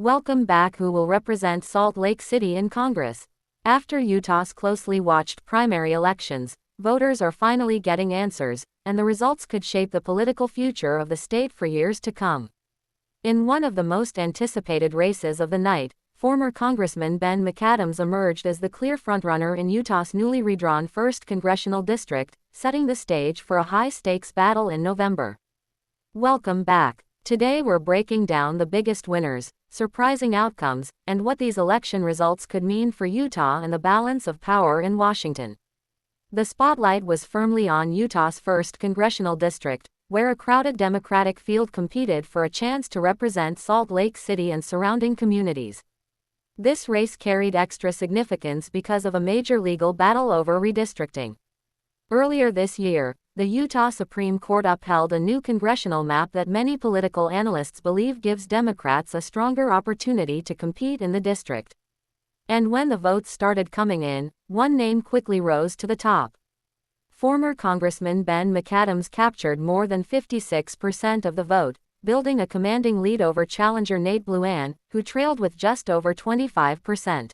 Welcome back. Who will represent Salt Lake City in Congress? After Utah's closely watched primary elections, voters are finally getting answers, and the results could shape the political future of the state for years to come. In one of the most anticipated races of the night, former Congressman Ben McAdams emerged as the clear frontrunner in Utah's newly redrawn 1st Congressional District, setting the stage for a high-stakes battle in November. Welcome back. Today we're breaking down the biggest winners, surprising outcomes, and what these election results could mean for Utah and the balance of power in Washington. The spotlight was firmly on Utah's 1st Congressional District, where a crowded Democratic field competed for a chance to represent Salt Lake City and surrounding communities. This race carried extra significance because of a major legal battle over redistricting. Earlier this year, the Utah Supreme Court upheld a new congressional map that many political analysts believe gives Democrats a stronger opportunity to compete in the district. And when the votes started coming in, one name quickly rose to the top. Former Congressman Ben McAdams captured more than 56% of the vote, building a commanding lead over challenger Nate Bluan, who trailed with just over 25%.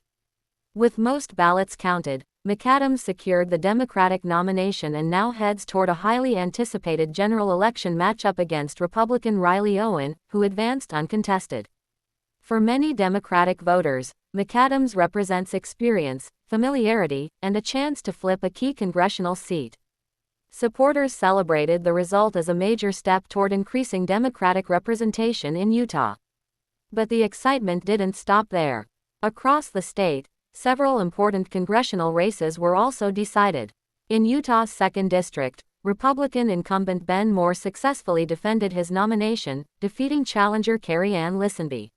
With most ballots counted, McAdams secured the Democratic nomination and now heads toward a highly anticipated general election matchup against Republican Riley Owen, who advanced uncontested. For many Democratic voters, McAdams represents experience, familiarity, and a chance to flip a key congressional seat. Supporters celebrated the result as a major step toward increasing Democratic representation in Utah. But the excitement didn't stop there. Across the state, several important congressional races were also decided. In Utah's 2nd District, Republican incumbent Ben Moore successfully defended his nomination, defeating challenger Carrie Ann Lisenby.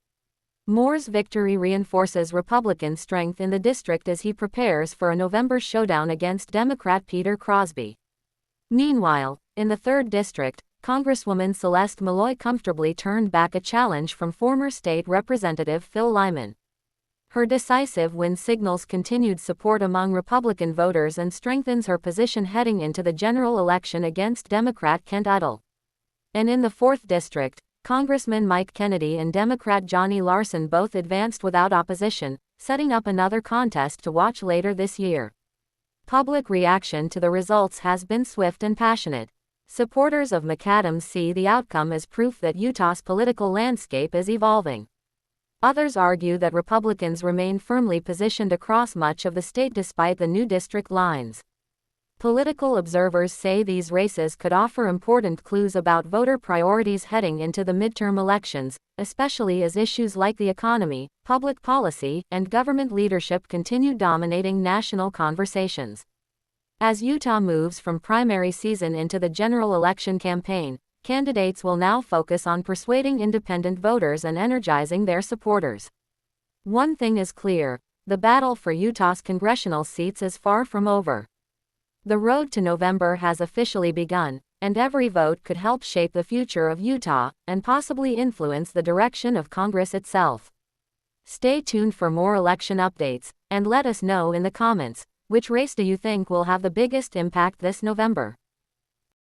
Moore's victory reinforces Republican strength in the district as he prepares for a November showdown against Democrat Peter Crosby. Meanwhile, in the 3rd District, Congresswoman Celeste Malloy comfortably turned back a challenge from former State Representative Phil Lyman. Her decisive win signals continued support among Republican voters and strengthens her position heading into the general election against Democrat Kent Udall. And in the 4th District, Congressman Mike Kennedy and Democrat Johnny Larson both advanced without opposition, setting up another contest to watch later this year. Public reaction to the results has been swift and passionate. Supporters of McAdams see the outcome as proof that Utah's political landscape is evolving. Others argue that Republicans remain firmly positioned across much of the state despite the new district lines. Political observers say these races could offer important clues about voter priorities heading into the midterm elections, especially as issues like the economy, public policy, and government leadership continue dominating national conversations. As Utah moves from primary season into the general election campaign, candidates will now focus on persuading independent voters and energizing their supporters. One thing is clear: the battle for Utah's congressional seats is far from over. The road to November has officially begun, and every vote could help shape the future of Utah and possibly influence the direction of Congress itself. Stay tuned for more election updates, and let us know in the comments, which race do you think will have the biggest impact this November?